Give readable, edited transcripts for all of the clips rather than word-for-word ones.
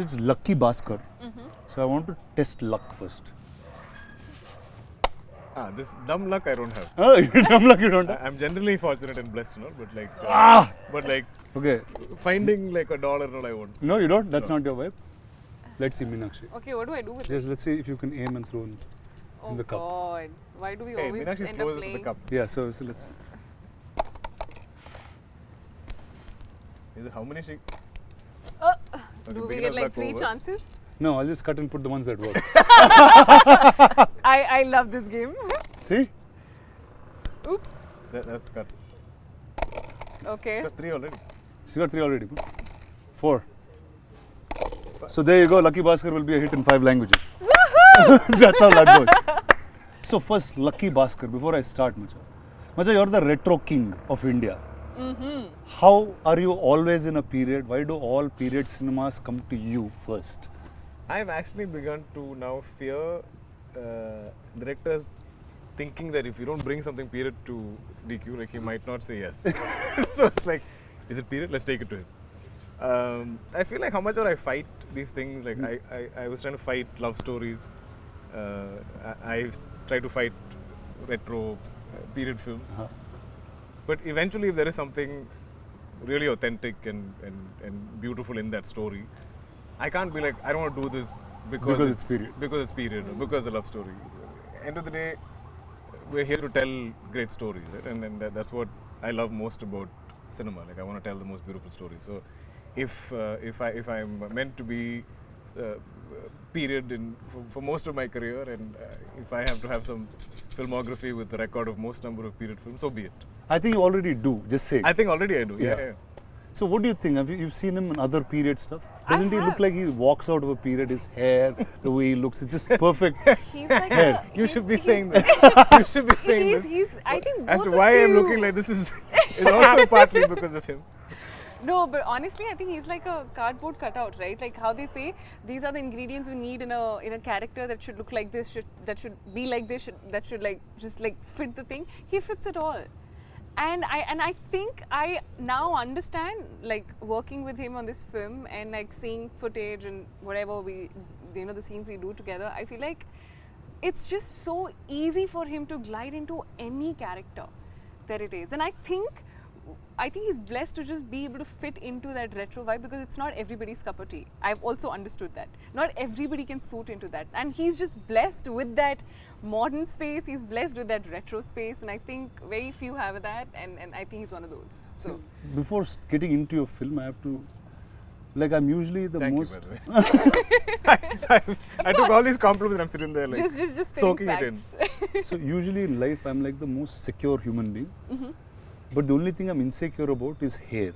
it's Lucky Bhaskar. So I want to test luck first. This dumb luck I don't have. Oh, dumb luck you don't have? I'm generally fortunate and blessed, but like Okay. finding like $1 I won't. No, you don't? That's not your vibe? Let's see, Meenakshi. Okay, what do I do with Just this? let's see if you can aim and throw in the cup. Oh God, why do we Hey, always Meenakshi end up throws the playing? cup. Yeah, so let's. Is it how many she? Do we beginner's get like luck 3 over. chances? No, I'll just cut and put the ones that work. I love this game. See? Oops. That's cut. Okay. That's 3 already. She got 3 already. 4. So there you go. Lucky Bhaskar will be a hit in 5 languages. That's how luck goes. So first, Lucky Bhaskar. Before I start, Macha, you're the retro king of India. How are you always in a period? Why do all period cinemas come to you first? I've actually begun to now fear directors thinking that if you don't bring something period to DQ, like he might not say yes. So it's like, is it period? Let's take it to him. I feel like how much I fight these things. Like I was trying to fight love stories. I try to fight retro period films. But eventually, if there is something really authentic and beautiful in that story, I can't be like, I don't want to do this because it's period. Because it's period, or because it's a love story. End of the day, we're here to tell great stories, right? And that's what I love most about cinema. Like I want to tell the most beautiful stories. So, if I'm meant to be period for most of my career, and if I have to have some filmography with the record of most number of period films, so be it. I think you already do. Just say. I think already I do. Yeah. Yeah. So what do you think? Have you've seen him in other period stuff? Doesn't he look like he walks out of a period? His hair, the way he looks, it's just perfect. He's like Hair. You should be saying this. You should be saying this. He's. I think As both to of why I'm you- looking like this is also partly because of him. No, but honestly, I think he's like a cardboard cutout, right? Like how they say, these are the ingredients we need in a character that should look like this, that should be like this, that should like just like fit the thing. He fits it all. And I think I now understand, like working with him on this film and like seeing footage and whatever the scenes we do together, I feel like it's just so easy for him to glide into any character that it is. And I think he's blessed to just be able to fit into that retro vibe, because it's not everybody's cup of tea. I've also understood that. Not everybody can suit into that. And he's just blessed with that modern space, he's blessed with that retro space, and I think very few have that, and I think he's one of those. So Before getting into your film, I have to, like, I'm usually the Thank most. you, by the way. I took all these compliments and I'm sitting there like just soaking it facts. in. So usually in life, I'm like the most secure human being. But the only thing I'm insecure about is hair.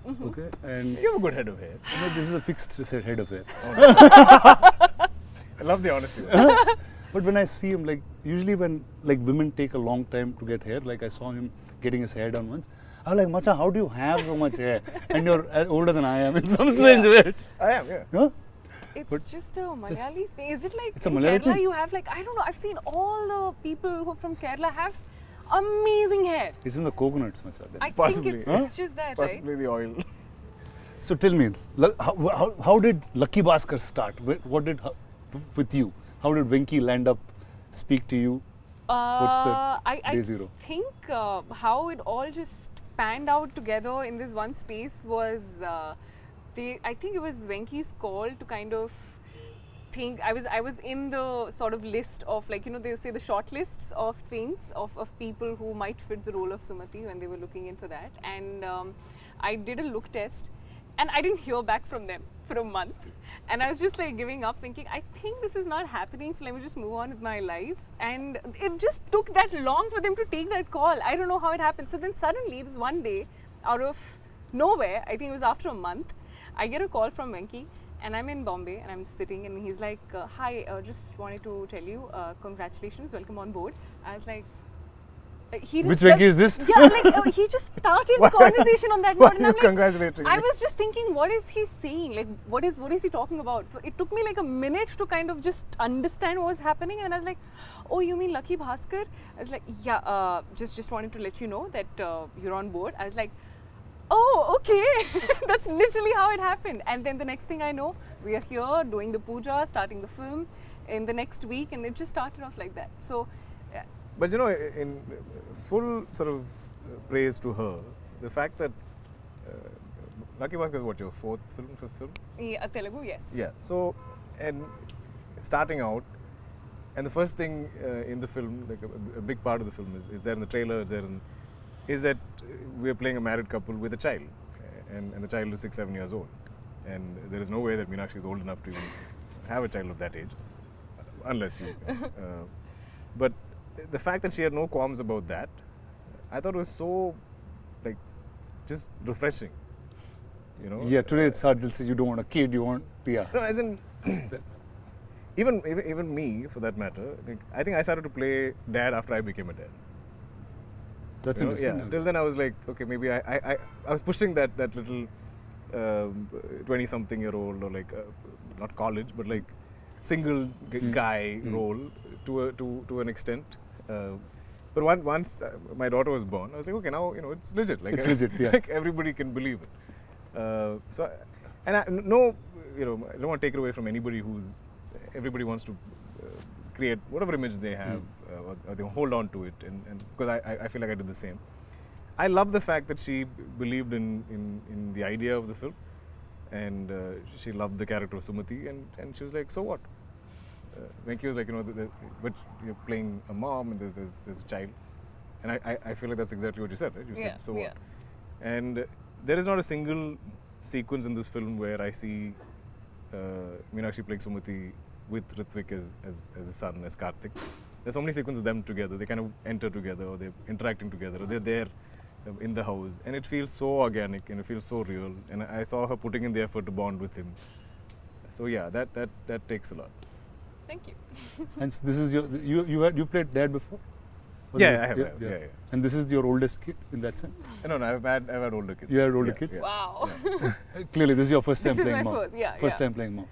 Okay, and You have a good head of hair. this is a fixed head of hair. I love the honesty. But when I see him, like usually when like women take a long time to get hair, like I saw him getting his hair done once. I was like, Macha, how do you have so much hair? And you're older than I am in some strange way. I am, yeah. Huh? It's But just a Malayali thing. Is it like It's a in Malayali Kerala thing? you have like, I don't know, I've seen all the people who are from Kerala have amazing hair. It's in the coconuts, Macha. then. I Possibly. think it's just that, right? Possibly the oil. So tell me, how did Lucky Bhaskar start? What did with you? How did Venki land up, speak to you? What's the day zero? I think how it all just panned out together in this one space was, I think it was Venki's call to kind of think. I was in the sort of list of, like, they say the short lists of things of people who might fit the role of Sumati when they were looking in for that, and I did a look test. And I didn't hear back from them for a month. And I was just like giving up, thinking, I think this is not happening, so let me just move on with my life. And it just took that long for them to take that call. I don't know how it happened. So then suddenly, this one day, out of nowhere, I think it was after a month, I get a call from Venki. And I'm in Bombay, and I'm sitting, and he's like, hi, just wanted to tell you, congratulations, welcome on board. I was like, Which Venki is this? Yeah, like he just started the conversation on that Why note, and are I'm you like, congratulating I me? was just thinking, what is he saying? Like, what is he talking about? So it took me like a minute to kind of just understand what was happening, and I was like, oh, you mean Lucky Bhaskar? I was like, yeah, just wanted to let you know that you're on board. I was like, Oh, okay. That's literally how it happened. And then the next thing I know, we are here doing the puja, starting the film in the next week, and it just started off like that. So, yeah. But you know, in full sort of praise to her, the fact that Lucky Bhaskar is what, your fifth film? Yeah, Telugu, yes. Yeah. So, and starting out, and the first thing in the film, like a big part of the film is there in the trailer, is that we are playing a married couple with a child, and the child is 6-7 years old, and there is no way that Meenakshi is old enough to even have a child of that age, unless you. But the fact that she had no qualms about that, I thought was so, like, just refreshing. You know. Yeah, today it's hard. They'll say you don't want a kid, you want PR. No, as in, even me, for that matter, like, I think I started to play dad after I became a dad. That's You know, interesting. yeah. Till then, I was like, okay, maybe I was pushing that little 20-something-year-old, or like not college, but like single guy role to an extent. But once my daughter was born, I was like, okay, now it's legit. Like, It's legit, yeah. Like everybody can believe it. So, and I don't want to take it away from anybody everybody wants to create whatever image they have, or they hold on to it, and because I feel like I did the same. I love the fact that she believed in the idea of the film, and she loved the character of Sumati, and she was like, so what? Venki was like, but you're playing a mom and there's a child, and I feel like that's exactly what you said, right? You said, so what? And there is not a single sequence in this film where I see Meenakshi playing Sumati with Ritvik as a son, as Karthik. There's so many sequences of them together. They kind of enter together, or they're interacting together, or they're there in the house, and it feels so organic and it feels so real. And I saw her putting in the effort to bond with him. So yeah, that takes a lot. Thank you. And so this is you played dad before? Yeah, I have. Yeah. And this is your oldest kid in that sense? No, I've had older kids. You had older kids? Yeah. Wow. Clearly, this is your first time This is playing my mom. first, yeah, First yeah. time playing mom.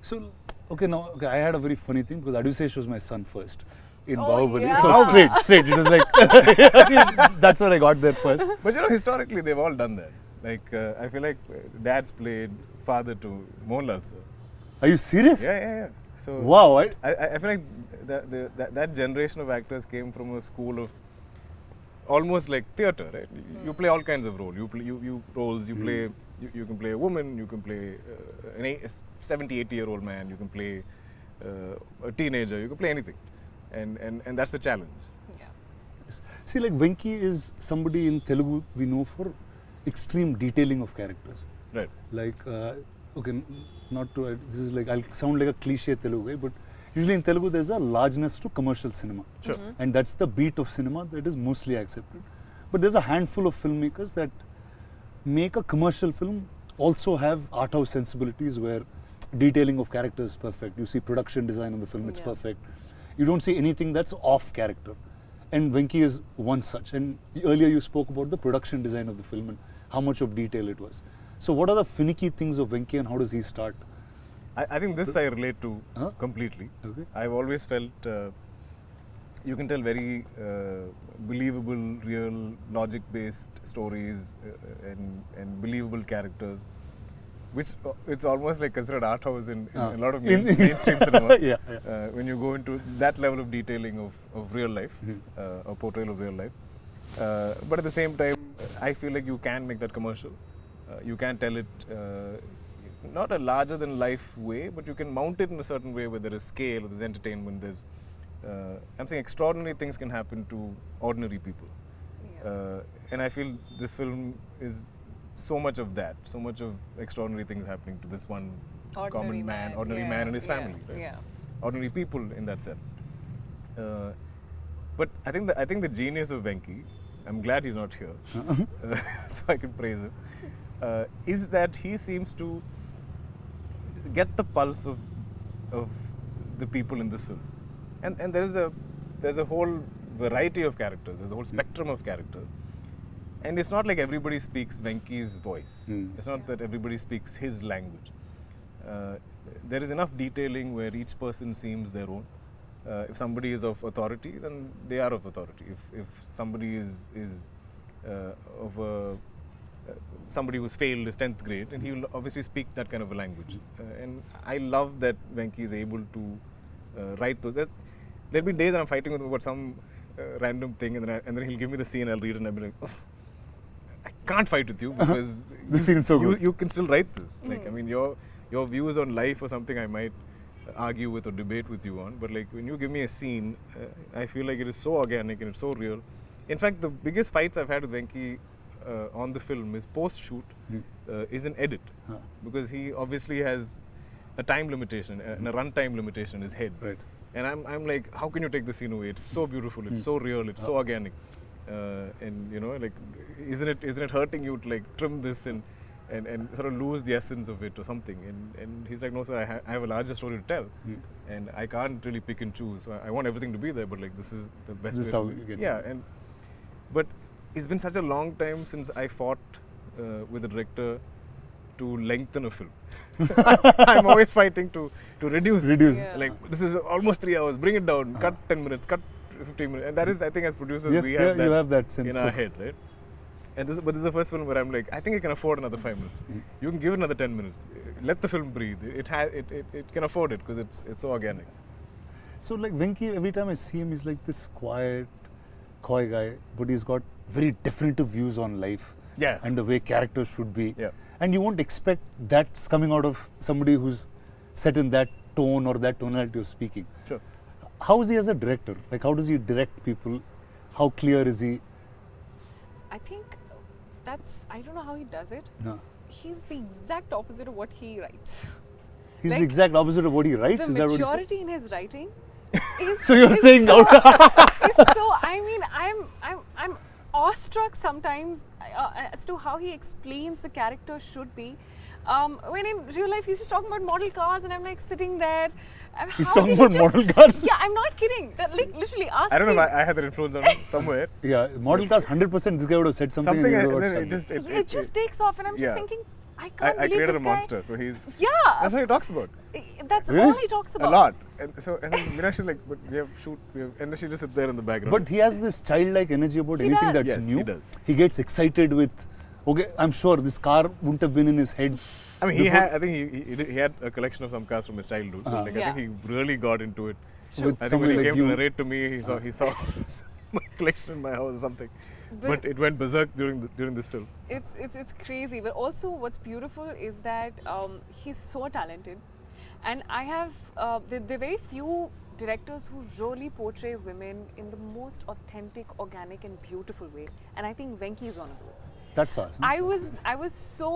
So, I had a very funny thing because Adusesh was my son first in Oh, Bahubali. yeah. So straight. It was like, that's where I got there first. But historically, they've all done that. Like, I feel like dad's played father to Mohanlal sir. Are you serious? Yeah. So Wow. I feel like that generation of actors came from a school of almost like theatre, right? You play all kinds of roles. You play you can play a woman, you can play a 70-80-year-old man, you can play a teenager, you can play anything, and that's the challenge. Yeah. See, like Venki is somebody in Telugu we know for extreme detailing of characters. Right. Like, this is like, I'll sound like a cliche Telugu guy, but usually in Telugu there's a largeness to commercial cinema. Sure. And that's the beat of cinema that is mostly accepted. But there's a handful of filmmakers that make a commercial film also have art house sensibilities where detailing of characters is perfect. You see production design on the film, it's Yeah. perfect. You don't see anything that's off character. And Venki is one such. And earlier you spoke about the production design of the film and how much of detail it was. So what are the finicky things of Venki and how does he start? I think this I relate to completely. Okay. I've always felt you can tell very believable, real, logic-based stories and believable characters, which it's almost like considered art house in a lot of mainstream cinema. Yeah. When you go into that level of detailing of real life, or portrayal of real life. But at the same time, I feel like you can make that commercial. You can tell it not a larger than life way, but you can mount it in a certain way where there is scale, there's entertainment, there's I'm saying extraordinary things can happen to ordinary people. Yeah. And I feel this film is so much of that, so much of extraordinary things happening to this one common man, ordinary man and his family, right? Yeah. Ordinary people in that sense. But I think the genius of Venki, I'm glad he's not here, so I can praise him, is that he seems to get the pulse of the people in this film, and there's a whole variety of characters, there's a whole spectrum of characters, and it's not like everybody speaks Venki's voice. It's not that everybody speaks his language. There is enough detailing where each person seems their own. If somebody is of authority, then they are of authority. If somebody is of a somebody who's failed his 10th grade, and he will obviously speak that kind of a language. And I love that Venki is able to write those. There'll be days that I'm fighting with him about some random thing, and then he'll give me the scene, I'll read it, and I'll be like, oh, I can't fight with you because This scene is so good. You can still write this. Like, I mean, your views on life or something I might argue with or debate with you on, but like when you give me a scene, I feel like it is so organic and it's so real. In fact, the biggest fights I've had with Venki on the film is post-shoot is an edit, because he obviously has a time limitation and a runtime limitation in his head. Right. And I'm like, how can you take the scene away? It's so beautiful, it's so real, it's so organic, and you know, like, isn't it hurting you to like trim this and sort of lose the essence of it or something? And he's like, no sir, I have a larger story to tell, and I can't really pick and choose. So I want everything to be there, but like this is the best. This is way how to you get yeah, it. and but it's been such a long time since I fought with the director to lengthen a film. I'm always fighting to reduce. Yeah. Like, this is almost 3 hours, bring it down, cut 10 minutes, cut 15 minutes. And that is, I think as producers, we have that, you have that sense in our head, right? And but this is the first film where I'm like, I think it can afford another 5 minutes. You can give it another 10 minutes. Let the film breathe. It can afford it because it's so organic. So like Venki, every time I see him, he's like this quiet, coy guy, but he's got very definitive views on life. Yeah. And the way characters should be. Yeah. And you won't expect that's coming out of somebody who's set in that tone or that tonality of speaking. Sure. How is he as a director? Like, how does he direct people? How clear is he? I think I don't know how he does it. No. He's the exact opposite of what he writes. He's Like, the exact opposite of what he writes. The Is that what he said? maturity in his writing is So you're is saying so, out. is so, I mean, I'm awestruck sometimes as to how he explains the character should be. When in real life he's just talking about model cars, and I'm like sitting there. He's how talking did he about just- model cars. Yeah, I'm not kidding. That, like, literally, ask I don't know me. if I had that influence on him somewhere. Yeah, model cars, 100%. This guy would have said something. Something, and he and would then have it stopped. just It just takes off, and I'm yeah. just thinking, I can't I believe created this a guy. monster, so he's Yeah, that's what he talks about. that's Really? all he talks about. A lot. And then Meenakshi like, but we have and then she just sit there in the background. But he has this childlike energy about He anything does. that's Yes, new. he does. He gets excited with, okay, I'm sure this car wouldn't have been in his head. I mean, I think he had a collection of some cars from his childhood. Uh-huh. Like, Yeah. I think he really got into it. With I think somebody when he like came you. to narrate to me, he saw my collection in my house or something. But- But it went berserk during this film. It's crazy, but also what's beautiful is that he's so talented, and I have there are very few directors who really portray women in the most authentic, organic, and beautiful way, and I think Venki is one of those. That's awesome. I was so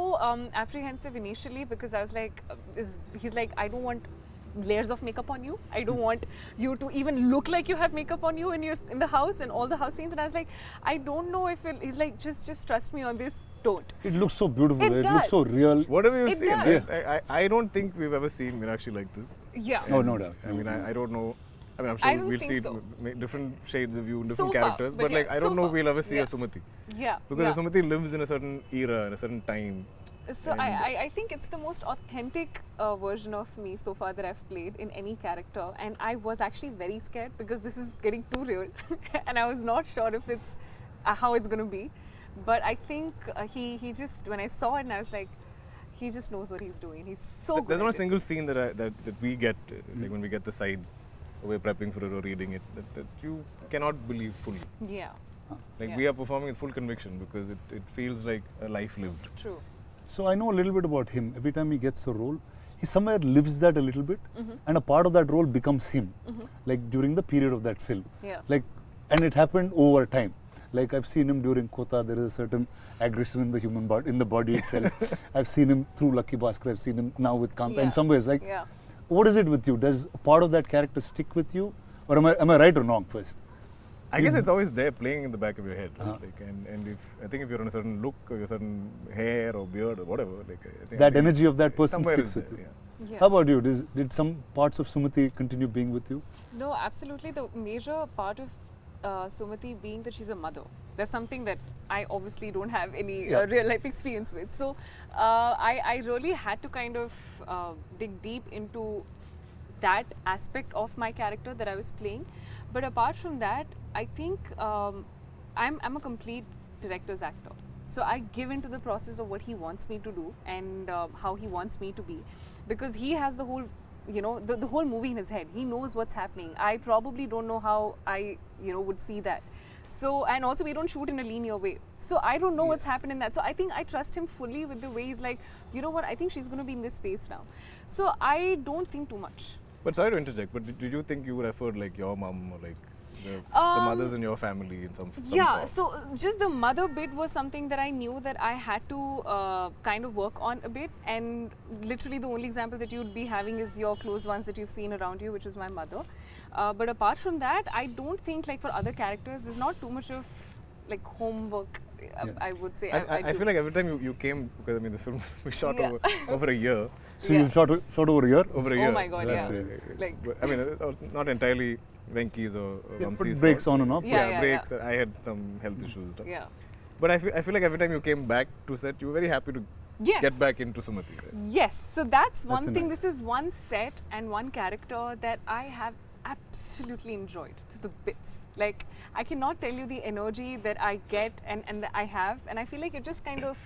apprehensive initially because I was like, he's like, I don't want layers of makeup on you. I don't want you to even look like you have makeup on you in the house and all the house scenes. And I was like, I don't know if he's like, just trust me on this. Don't. It looks so beautiful. It looks does. so real. Whatever you It see, does. I don't think we've ever seen Meenakshi like this. Yeah. Oh, no doubt. I mean, I don't know. I mean, I'm I sure don't we'll think see so. different shades of you, different So far, characters. but But like, yeah, I don't so know far. we'll ever see Yeah. a Sumati. Yeah. Because yeah. Sumati lives in a certain era, in a certain time. So And- I think it's the most authentic version of me so far that I've played in any character, and I was actually very scared because this is getting too real, and I was not sure if it's how it's gonna be. But I think he just, when I saw it, and I was like, he just knows what he's doing. He's so good. There's not a at it. single scene that we get, like when we get the sides, or we're prepping for it or reading it, that you cannot believe fully. Yeah. Like Yeah. we are performing with full conviction because it feels like a life lived. True. So I know a little bit about him. Every time he gets a role, he somewhere lives that a little bit, and a part of that role becomes him. Like during the period of that film. Yeah. Like, and it happened over time. Like I've seen him during Kota. There is a certain aggression in the human body, in the body itself. I've seen him through Lucky Bhaskar. I've seen him now with Kanta. Yeah. In some ways, like, Yeah. what is it with you? Does a part of that character stick with you, or am I right or wrong first? I guess it's always there playing in the back of your head. Right? Uh-huh. Like, and I think if you're on a certain look or a certain hair or beard or whatever, like I think That energy of that person somewhere sticks is with there, you. yeah. Yeah. How about you? Did some parts of Sumati continue being with you? No, absolutely. The major part of Sumati being that she's a mother. That's something that I obviously don't have any Yeah. real life experience with. So I really had to kind of dig deep into that aspect of my character that I was playing. But apart from that, I think I'm a complete director's actor. So I give into the process of what he wants me to do and how he wants me to be, because he has the whole, you know, the whole movie in his head. He knows what's happening. I probably don't know how I, you know, would see that. So, and also we don't shoot in a linear way. So I don't know what's happened in that. So I think I trust him fully with the way he's like, you know what, I think she's going to be in this space now. So I don't think too much. But sorry to interject, but did you think you would have heard like your mom or like the mothers in your family in some Yeah, form? so just the mother bit was something that I knew that I had to kind of work on a bit, and literally the only example that you'd be having is your close ones that you've seen around you, which is my mother. But apart from that, I don't think like for other characters, there's not too much of like homework, I would say. I feel like every time you came, because I mean this film we shot over a year. So you shot over a year? Over a year. Oh my god, That's yeah. great. Like, I mean, not entirely Venki's or Vamsi's put breaks fault. on and off. Yeah. Breaks. I had some health issues and stuff. yeah. But I feel like every time you came back to set, you were very happy to Yes. get back into Sumati. Right? Yes, so that's one thing. nice. This is one set and one character that I have absolutely enjoyed to the bits. Like, I cannot tell you the energy that I get and that I have, and I feel like it just kind of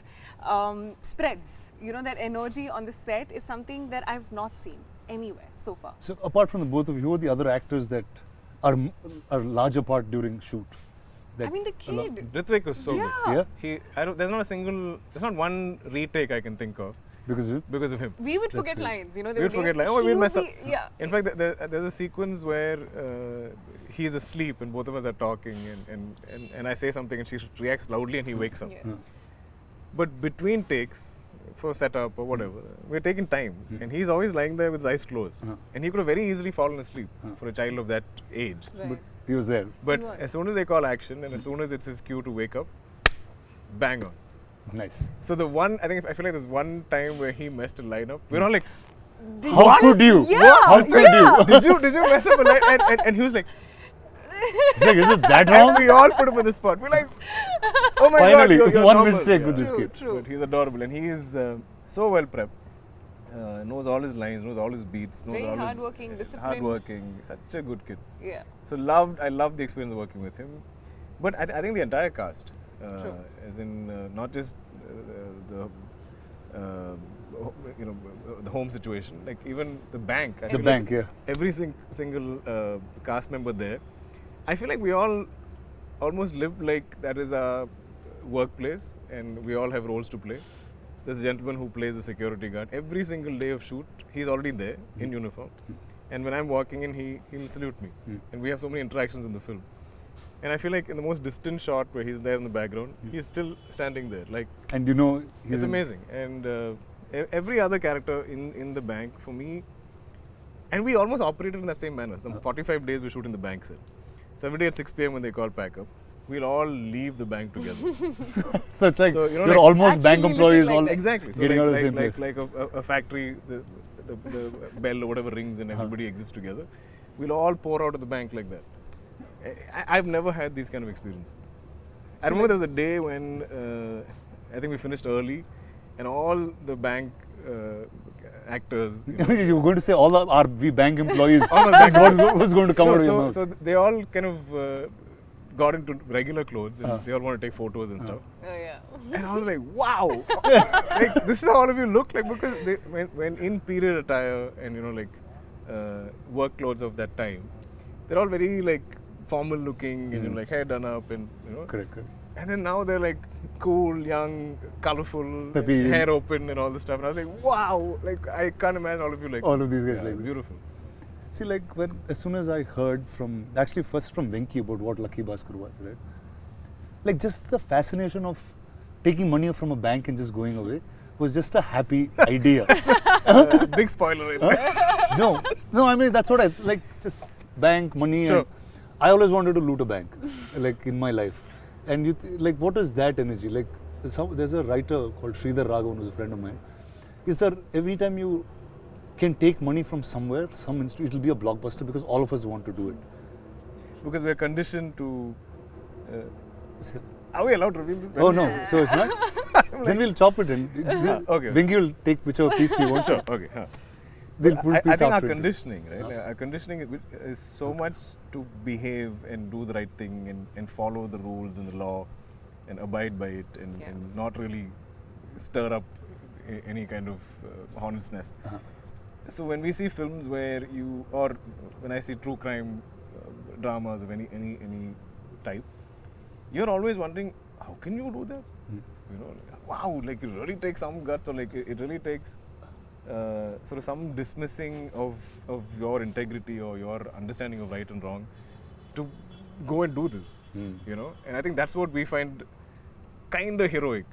spreads. You know, that energy on the set is something that I've not seen anywhere so far. So apart from the both of you, who are the other actors that are larger part during shoot? I mean, the kid. Ritvik was so Yeah. good. There's not one retake I can think of Because of because of him. We would That's forget great. lines, you know. We would forget lines. Oh, we'll mess up. Yeah. In fact, there's a sequence where he's asleep and both of us are talking, and I say something and she reacts loudly and he wakes up. Yeah. But between takes, for setup or whatever, we're taking time, and he's always lying there with his eyes closed, and he could have very easily fallen asleep for a child of that age. Right. But he was there. But He was. as soon as they call action and as soon as it's his cue to wake up, bang on. Nice. So I feel like there's one time where he messed a line up. We're all like, How could you? Yeah, How could you? did you mess up a line? And he was like, It's like, is it that and wrong? we all put him on the spot. We're like, oh my Finally, God, you're one normal. mistake Yeah. with this True, kid. true. But he's adorable and he is so well prepped. Knows all his lines, knows all his beats, knows Very all hardworking, his disciplined. hardworking. Such a good kid. Yeah. So I loved the experience of working with him. But I think the entire cast, as in not just the home situation, like even the bank. I The feel bank, like yeah. Every single cast member there, I feel like we all almost live like that is our workplace, and we all have roles to play. There's a gentleman who plays the security guard. Every single day of shoot, he's already there in uniform. And when I'm walking in, he'll salute me. And we have so many interactions in the film. And I feel like in the most distant shot where he's there in the background, he's still standing there. Like, And you know, it's amazing. And every other character in the bank, for me, and we almost operated in that same manner. Some 45 days we shoot in the bank set. So every day at 6 p.m. when they call pack up, we'll all leave the bank together. So it's like So, you know, you're like almost bank actually employees looking all like Exactly. So getting out of the same place. like a factory, the bell or whatever rings and everybody exists together. We'll all pour out of the bank like that. I've never had these kind of experiences. I remember there was a day when I think we finished early, and all the bank actors. You were going to say all our we bank employees. All the That's bank- what was going to come out of your mouth. so they all kind of got into regular clothes, and they all want to take photos and stuff. Oh yeah. And I was like, wow, like this is how all of you look like, because when in period attire and work clothes of that time, they're all very like formal looking and like hair done up and Correct. and then now they're like cool, young, colorful, Peppy. hair open and all this stuff. And I was like, wow, like I can't imagine all of you like All of these guys yeah, like this. beautiful. See, like as soon as I heard first from Venki about what Lucky Bhaskar was, right? Like just the fascination of taking money from a bank and just going away was just a happy idea. Big spoiler. Right? No, I mean that's what I like. Just bank money. Sure. And I always wanted to loot a bank, like in my life. And like, what is that energy? Like, there's a writer called Sridhar Raghavan, who's a friend of mine. He said every time you can take money from somewhere, it will be a blockbuster because all of us want to do it. Because we're conditioned to. Are we allowed to reveal this? Oh no, so it's not. Then we'll chop it in. Okay. Venki will take whichever piece he wants. Sure. Okay. They'll put I piece think our after it. conditioning, right? Like, our conditioning is so much to behave and do the right thing and follow the rules and the law and abide by it and not really stir up any kind of hornet's nest. So when we see films where or when I see true crime dramas of any type, you're always wondering, how can you do that? You know, wow, like it really takes some guts, or like it really takes sort of some dismissing of your integrity or your understanding of right and wrong to go and do this. You know, and I think that's what we find kind of heroic.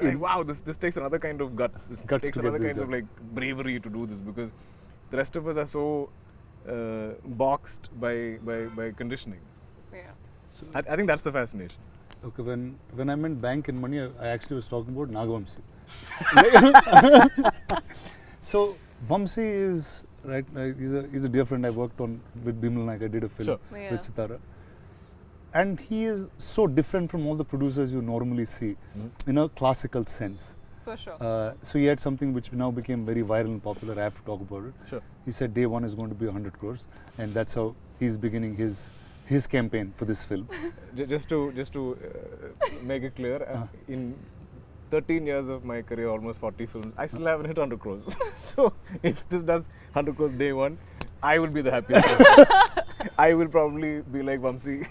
Like, wow, this takes another kind of guts. This takes another kind of like bravery to do this, because the rest of us are so boxed by conditioning. Yeah. So I think that's the fascination. Okay, when I meant bank and money, I actually was talking about Nagavamsi. So Vamsi is right. He's a dear friend. I worked on with Bimal Naik. I did a film with Sitara, and he is so different from all the producers you normally see in a classical sense. For sure. So he had something which now became very viral and popular. I have to talk about it. Sure. He said day one is going to be 100 crores, and that's how he's beginning his campaign for this film. Just to make it clear, in 13 years of my career, almost 40 films, I still haven't hit 100 crores. So if this does 100 crores day one, I will be the happiest person. I will probably be like Vamsi.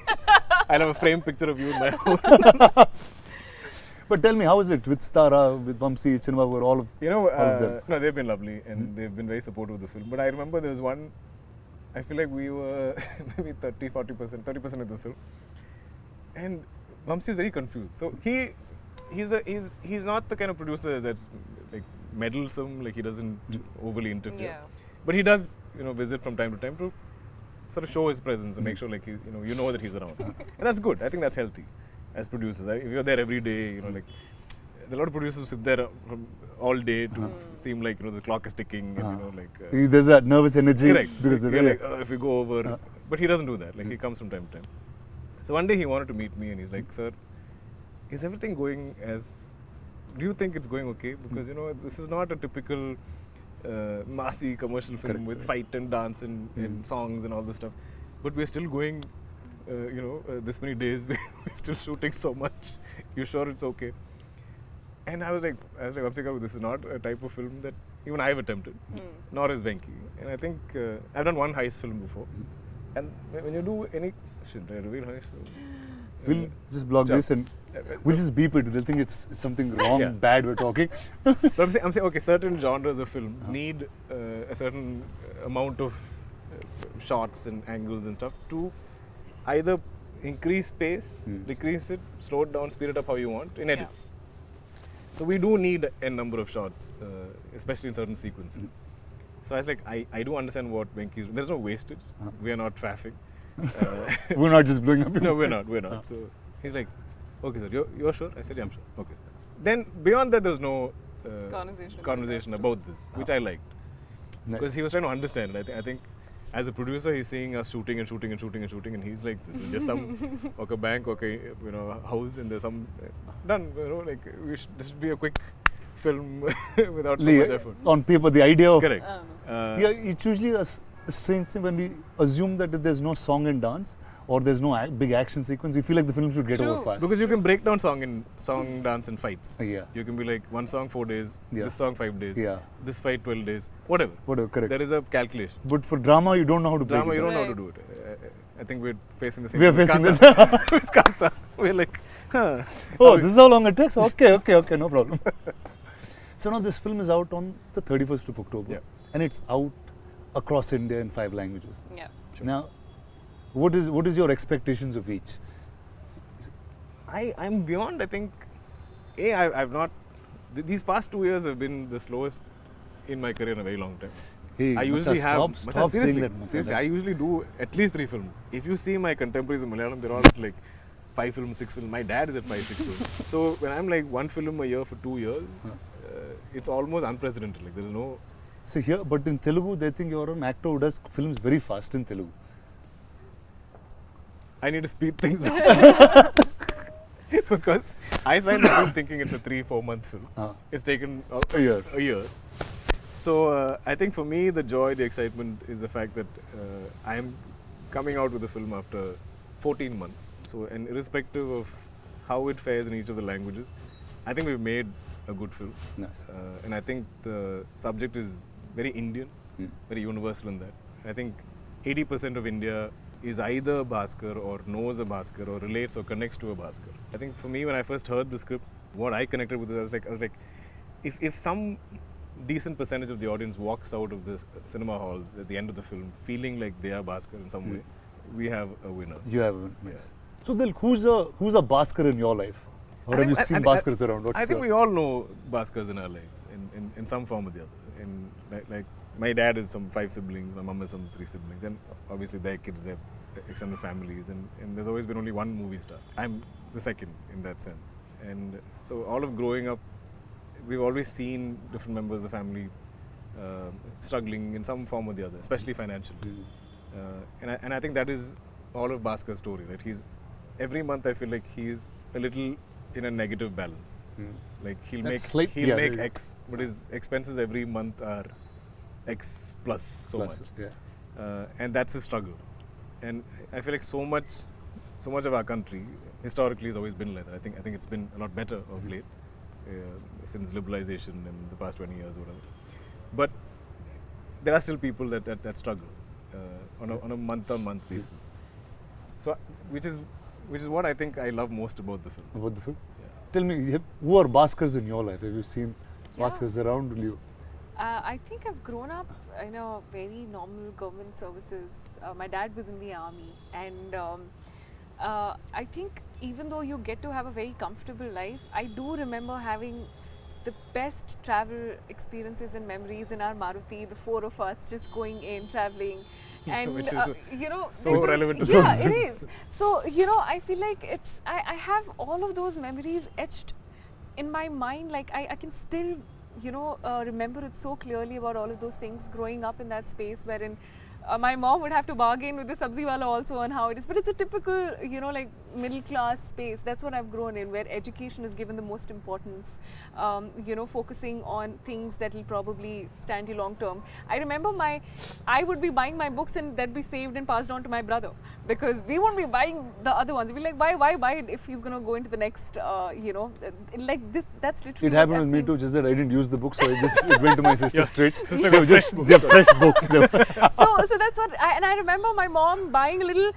I'll have a framed picture of you in my home. But tell me, how is it with Stara, with Vamsi, Chinmabur, all of them? No, they've been lovely and they've been very supportive of the film. But I remember there was one, I feel like we were maybe 30% of the film. And Vamsi is very confused. So he's not the kind of producer that's like meddlesome, like he doesn't overly interfere. Yeah. But he does, visit from time to time to sort of show his presence and make sure, like, you know that he's around. And that's good. I think that's healthy as producers. If you're there every day, like, a lot of producers sit there all day to seem like, the clock is ticking and, like... there's that nervous energy. Correct. Because So you're like, if we go over... But he doesn't do that. Like, he comes from time to time. So one day he wanted to meet me and he's like, sir, is everything going as... Do you think it's going okay? Because, this is not a typical massy commercial film with fight and dance and songs and all this stuff. But we're still going, this many days, we're still shooting so much. You sure it's okay? And I was like, Vamsika, this is not a type of film that even I've attempted, nor is Venki. And I think I've done one heist film before. And when you do any... Should I reveal heist film? We'll just block this and we'll just beep it. They'll think it's something wrong, bad we're talking. But I'm saying, okay, certain genres of films need a certain amount of shots and angles and stuff to either increase pace, decrease it, slow it down, speed it up how you want in edit. So we do need a number of shots, especially in certain sequences. So I was like, I do understand what Venki is. There's no wastage. We are not traffic. We're not just blowing up. No, we're not. So he's like, okay, sir, you're sure? I said, yeah, I'm sure. Okay. Then beyond that, there's no conversation about this, which I liked. Because he was trying to understand it. I think as a producer, he's seeing us shooting, and he's like, this is just some bank, house, and there's some done. Like this should be a quick film without so much effort. On paper, the idea of correct. It's usually a strange thing when we assume that if there's no song and dance or there's no big action sequence, we feel like the film should get over fast. Because you can break down song, dance, and fights. Yeah. You can be like one song 4 days, this song 5 days, this fight 12 days, whatever. Correct. There is a calculation. But for drama, you don't know how to break it. You don't know how to do it. I think we're facing the same. We are facing this. With Kanta. We're like, oh, this is how long it takes? Okay, no problem. So now this film is out on the 31st of October. And it's out across India in 5 languages. Yeah. Sure. Now, what is your expectations of each? I'm beyond. I think, I've not. These past 2 years have been the slowest in my career in a very long time. Hey, I usually have. Stop saying that. Seriously, I usually do at least 3 films. If you see my contemporaries in Malayalam, they're all like 5 films, 6 films. My dad is at 5, 6 films. So when I'm like 1 film a year for 2 years, it's almost unprecedented. Like there is no. So here, but in Telugu, they think you're an actor who does films very fast in Telugu. I need to speed things up. Because I signed the film thinking it's a 3-4 month film. It's taken a year. So I think for me, the joy, the excitement is the fact that I am coming out with the film after 14 months. So, and irrespective of how it fares in each of the languages. I think we've made a good film. Nice. And I think the subject is very Indian, very universal in that. I think 80% of India is either Bhaskar or knows a Bhaskar or relates or connects to a Bhaskar. I think for me, when I first heard the script, what I connected with it, I was like, if some decent percentage of the audience walks out of the cinema halls at the end of the film feeling like they are Bhaskar in some way, we have a winner. You have a nice. So then, who's a Bhaskar in your life? Or have you seen Bhaskars around? I think we all know Bhaskars in our lives, in some form or the other. And like my dad is some 5 siblings, my mom is some 3 siblings, and obviously their kids, their extended families, and there's always been only one movie star. I'm the second in that sense. And so all of growing up, we've always seen different members of the family struggling in some form or the other, especially financially. And I think that is all of Bhaskar's story, right? Every month I feel like he's a little in a negative balance. Like he'll make X, but his expenses every month are X plus much. Yeah. And that's his struggle. And I feel like so much of our country historically has always been like that. I think it's been a lot better of late since liberalization in the past 20 years or whatever. But there are still people that struggle on a month-on-month basis. So which is what I think I love most about the film. About the film? Yeah. Tell me, who are Bhaskars in your life? Have you seen Bhaskars around? Will you? I think I've grown up in a very normal government services. My dad was in the army, and I think even though you get to have a very comfortable life, I do remember having the best travel experiences and memories in our Maruti, the 4 of us just going in, traveling. And Which is so relevant to yeah, it is. So I feel like I have all of those memories etched in my mind. Like I can still remember it so clearly about all of those things growing up in that space wherein my mom would have to bargain with the sabzi wala also on how it is, but it's a typical like middle class space. That's what I've grown in, where education is given the most importance, focusing on things that will probably stand you long term. I remember I would be buying my books and that'd be saved and passed on to my brother, because we won't be buying the other ones. We'd be like, why buy it if he's going to go into the next, like this. That's literally It happened with me too, just that I didn't use the book, so it went to my sister straight. Sister They were just they're fresh books. So that's what, and I remember my mom buying a little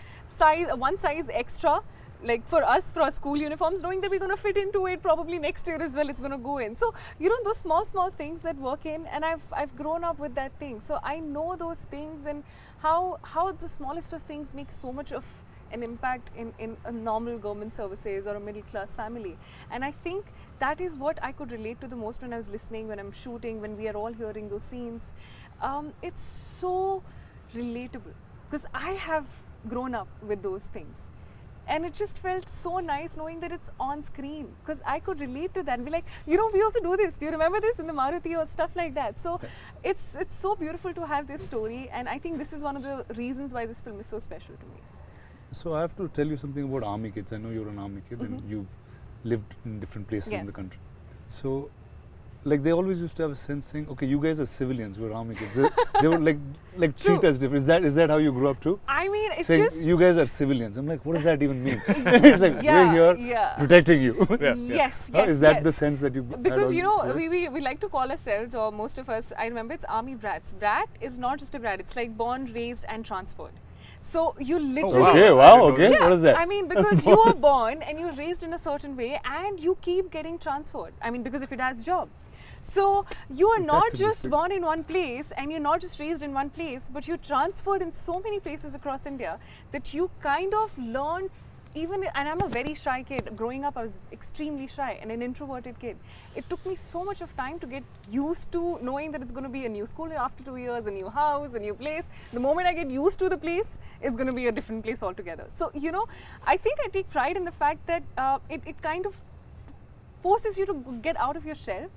one size extra, like for us, for our school uniforms, knowing that we're going to fit into it probably next year as well, it's going to go in. So, those small things that work in, and I've grown up with that thing. So I know those things and how the smallest of things make so much of an impact in a normal government services or a middle class family. And I think that is what I could relate to the most when I was listening, when I'm shooting, when we are all hearing those scenes. It's so relatable because I have grown up with those things, and it just felt so nice knowing that it's on screen, because I could relate to that and be like, we also do this. Do you remember this in the Maruti or stuff like that? So it's so beautiful to have this story, and I think this is one of the reasons why this film is so special to me. So I have to tell you something about army kids. I know you're an army kid and you've lived in different places in the country. So like they always used to have a sense saying, okay, you guys are civilians, we're army kids. They would like treat us different. Is that how you grew up too? I mean, it's saying, just, you guys are civilians. I'm like, what does that even mean? It's like, we're here protecting you. Yes. Is that the sense that you because we like to call ourselves, or most of us, I remember, it's army brats. Brat is not just a brat, it's like born, raised and transferred. So you literally Okay. What is that? I mean, because you are born and you're raised in a certain way and you keep getting transferred. I mean, because of your dad's job. So you are not just born in one place and you're not just raised in one place, but you're transferred in so many places across India that you kind of learn. And I'm a very shy kid. Growing up, I was extremely shy and an introverted kid. It took me so much of time to get used to knowing that it's going to be a new school after 2 years, a new house, a new place. The moment I get used to the place, it's going to be a different place altogether. So, I think I take pride in the fact that it kind of forces you to get out of your shell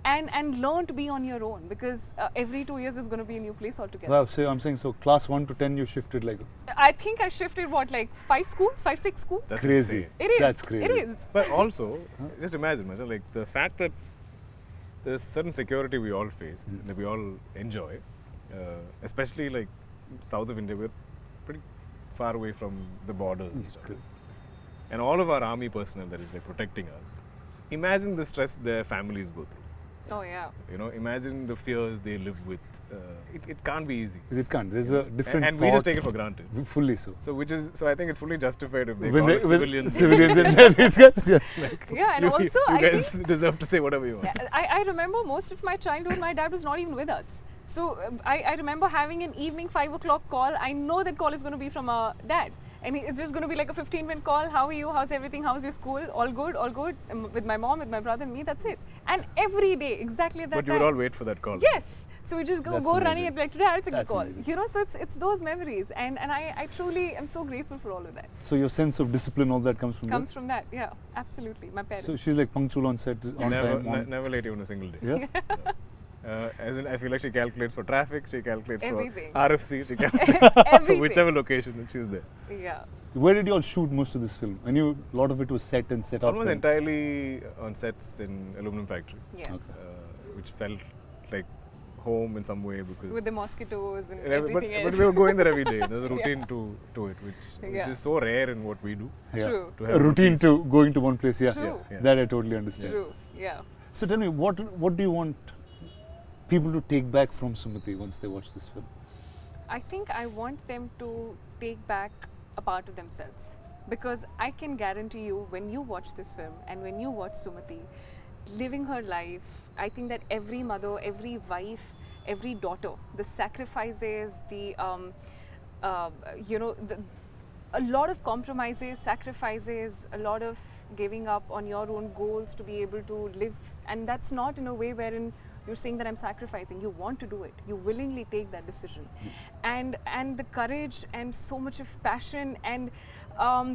and learn to be on your own, because every 2 years is going to be a new place altogether. Wow, so I'm saying, so class 1 to 10 you shifted like... I think I shifted, 5 schools, 5-6 schools? That's crazy. Insane. It is. That's crazy. It is. But also, just imagine, like the fact that there's certain security we all face, that we all enjoy, especially like south of India, we're pretty far away from the borders and stuff. and all of our army personnel that is like protecting us. Imagine the stress their families go through. Oh yeah. You know, imagine the fears they live with. It can't be easy. It can't. There's a different And thought. we just take it for granted. Fully so. So I think it's fully justified if they When call they, us with civilians. civilians in there, these guys, yeah. Yeah, and also you I guys think deserve to say whatever you want. I remember most of my childhood, my dad was not even with us. So I remember having an evening 5 o'clock call. I know that call is going to be from our dad. And it's just going to be like a 15-minute call. How are you? How's everything? How's your school? All good, all good. With my mom, with my brother and me, that's it. And every day, exactly at that But you time. would all wait for that call. Yes. So we just go That's running amazing. and be like, today I'll pick That's the call. amazing. You know, so it's those memories. And I truly am so grateful for all of that. So your sense of discipline, all that comes from Comes from that, yeah, absolutely. My there? parents. So she's like punctual on set, on time. On, Never late even a single day. yeah? As in, I feel like she calculates for traffic, she calculates Everything. for RFC, she calculates for Everything. whichever location and she's there. Yeah. Where did you all shoot most of this film? I knew a lot of it was set and set up. Almost and- entirely on sets in aluminum factory, Yes. which felt like home in some way because. With the mosquitoes and but everything else. we were going there every day. There's a routine Yeah. to it, which Yeah. is so rare in what we do. Yeah. True. To A have routine to going to one place, yeah. True. Yeah. That I totally understand. True. Yeah. So tell me, what do you want people to take back from Sumati once they watch this film? I think I want them to take back a part of themselves. Because I can guarantee you, when you watch this film and when you watch Sumati living her life, I think that every mother, every wife, every daughter, the sacrifices, the a lot of compromises, sacrifices, a lot of giving up on your own goals to be able to live, and that's not in a way wherein you're saying that I'm sacrificing. You want to do it. You willingly take that decision, and the courage and so much of passion and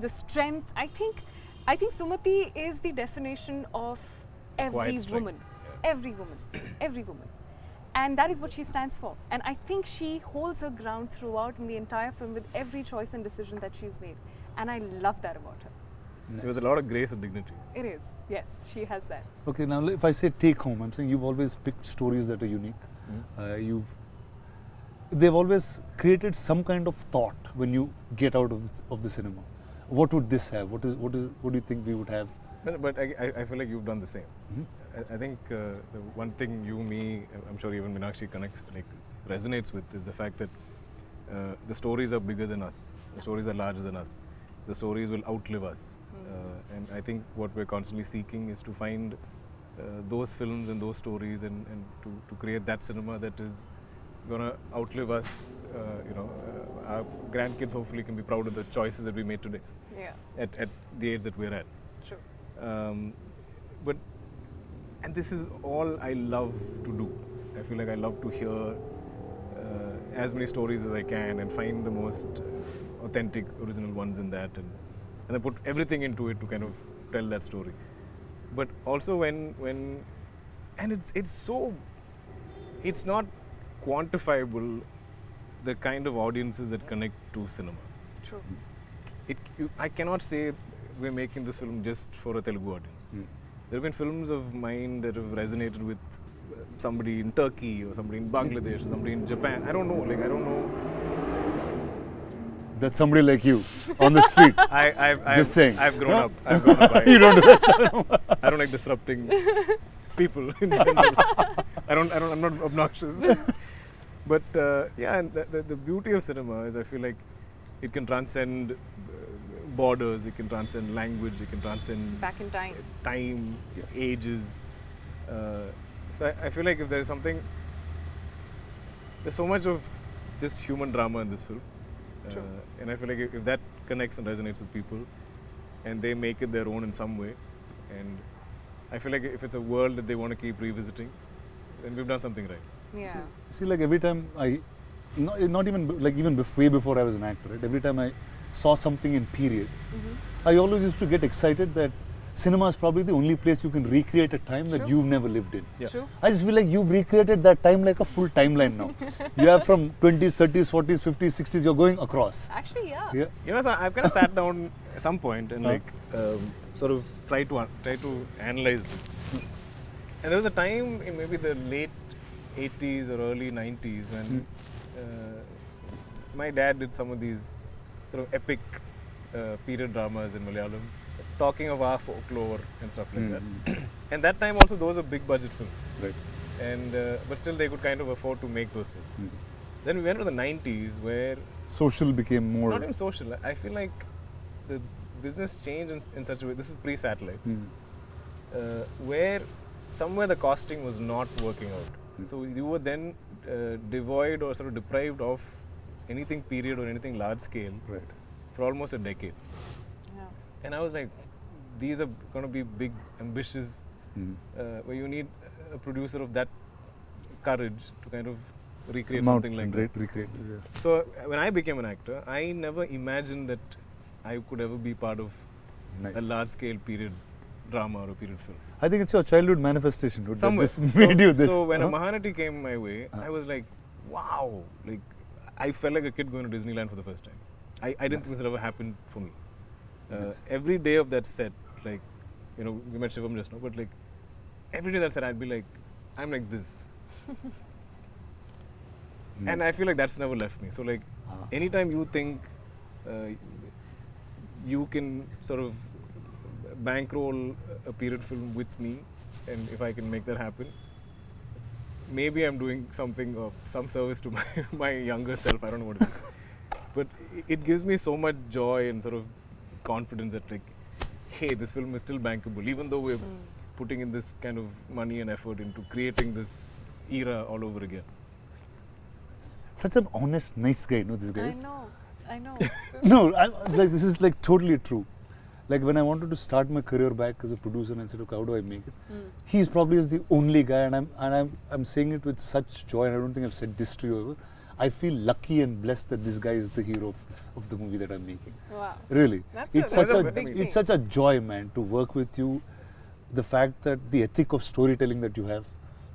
the strength. I think Sumati is the definition of every Quiet strength. woman, every woman, every woman. And that is what she stands for. And I think she holds her ground throughout in the entire film with every choice and decision that she's made. And I love that about her. There was a lot of grace and dignity. It is. Yes, she has that. Okay, now if I say take home, I'm saying you've always picked stories that are unique. They've always created some kind of thought when you get out of the cinema. What would this have? What do you think we would have? But I feel like you've done the same. I think the one thing you, me, I'm sure even Meenakshi resonates with is the fact that the stories are bigger than us. The stories are larger than us. The stories will outlive us. And I think what we're constantly seeking is to find those films and those stories and to create that cinema that is going to outlive us. Our grandkids hopefully can be proud of the choices that we made today Yeah, at the age that we're at. true. And this is all I love to do. I feel like I love to hear as many stories as I can and find the most authentic, original ones in that, and then put everything into it to kind of tell that story. But also when it's not quantifiable the kind of audiences that connect to cinema. True. I cannot say we're making this film just for a Telugu audience. There have been films of mine that have resonated with somebody in Turkey or somebody in Bangladesh or somebody in Japan. I don't know. I don't know. That's somebody like you on the street. Just saying. I've grown No? up. I've grown up. You don't do that. I don't like disrupting people in general. I'm not obnoxious. But and the beauty of cinema is I feel like it can transcend borders, it can transcend language, it can transcend Back in time. time, ages. So I feel like if there's something, there's so much of just human drama in this film. True. And I feel like if that connects and resonates with people and they make it their own in some way, and I feel like if it's a world that they want to keep revisiting, then we've done something right. Yeah. See, like every time not even like even way before I was an actor, right? Every time I saw something in period, I always used to get excited that cinema is probably the only place you can recreate a time that True. you've never lived in. Yeah. True. I just feel like you've recreated that time like a full timeline now. You have from 20s, 30s, 40s, 50s, 60s, you're going across. Actually, yeah. Yeah. So I've kind of sat down at some point and sort of try to analyze this. And there was a time in maybe the late 80s or early 90s when my dad did some of these sort of epic period dramas in Malayalam. talking of our folklore and stuff like Mm. that. And that time also those were big budget films. Right. And but still they could kind of afford to make those films. Mm. Then we went to the 90s where Social became more. not even social. I feel like the business changed in such a way. This is pre-satellite, Mm. where somewhere the costing was not working out. Mm. So you were then devoid or sort of deprived of anything period or anything large scale Right. for almost a decade. Yeah. And I was like, these are going to be big, ambitious, Mm. where you need a producer of that courage to kind of recreate Mount something like and that. recreate. Yeah. So when I became an actor, I never imagined that I could ever be part of Nice. a large-scale period drama or a period film. I think it's your childhood manifestation, dude, that Somewhere. just made you this. So when a huh? Mahanati came my way, I was like, wow! Like I felt like a kid going to Disneyland for the first time. I didn't think this had ever happened for me. Nice. Every day of that set, like, you know, we met Shivam just now, but like every day that set, I'd be like, I'm like this. And I Nice. feel like that's never left me. So like, anytime you think you can sort of bankroll a period film with me, and if I can make that happen, maybe I'm doing something of some service to my younger self. I don't know what it is, but it gives me so much joy and sort of confidence that like, hey, this film is still bankable, even though we're putting in this kind of money and effort into creating this era all over again. Such an honest, nice guy, no, this guy I is. know. I know. No, like this is like totally true. Like when I wanted to start my career back as a producer and I said, okay, how do I make it? He's probably is the only guy, and I'm saying it with such joy, and I don't think I've said this to you ever. I feel lucky and blessed that this guy is the hero of the movie that I'm making. Wow. Really, That's it's that's such a a big thing. it's such a joy, man, to work with you. The fact that the ethic of storytelling that you have,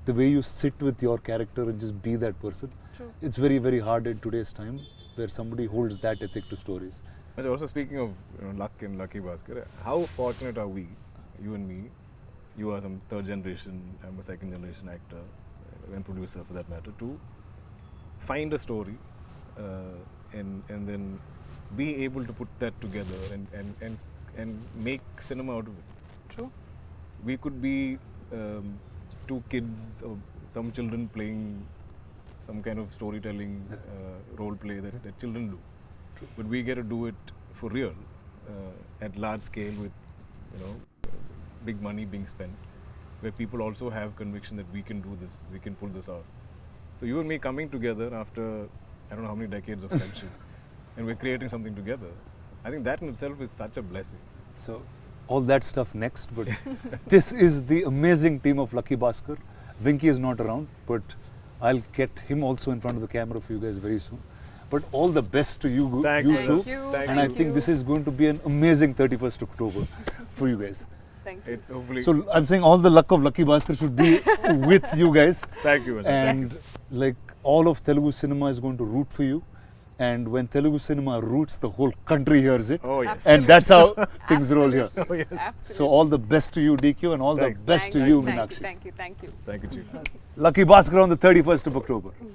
the way you sit with your character and just be that person. True. It's very, very hard in today's time where somebody holds that ethic to stories. But also speaking of luck and Lucky Bhaskar, how fortunate are we, you and me? You are some third generation, I'm a second generation actor and producer for that matter, to find a story and then be able to put that together and make cinema out of it. True. We could be two kids or some children playing some kind of storytelling role play that children do. But we get to do it for real at large scale with, you know, big money being spent, where people also have conviction that we can do this, we can pull this out. So you and me coming together after I don't know how many decades of friendship, and we're creating something together. I think that in itself is such a blessing. So all that stuff next, but this is the amazing team of Lucky Bhaskar. Vinky is not around, but I'll get him also in front of the camera for you guys very soon. But all the best to you, Thank you you. too. Thank you. Thank And I Thank think you. this is going to be an amazing 31st October for you guys. Thank you. It's hopefully. So I'm saying all the luck of Lucky Bhaskar should be with you guys. Thank you. Ajay. And Yes. like all of Telugu cinema is going to root for you. And when Telugu cinema roots, the whole country hears it. Oh yes. And that's how things roll here. Oh yes. Absolutely. So all the best to you, DQ, and all Thanks. the best Thank to you, you, thank Meenakshi. you, thank you, thank you. Thank you, Chief. Lucky Bhaskar on the 31st of October.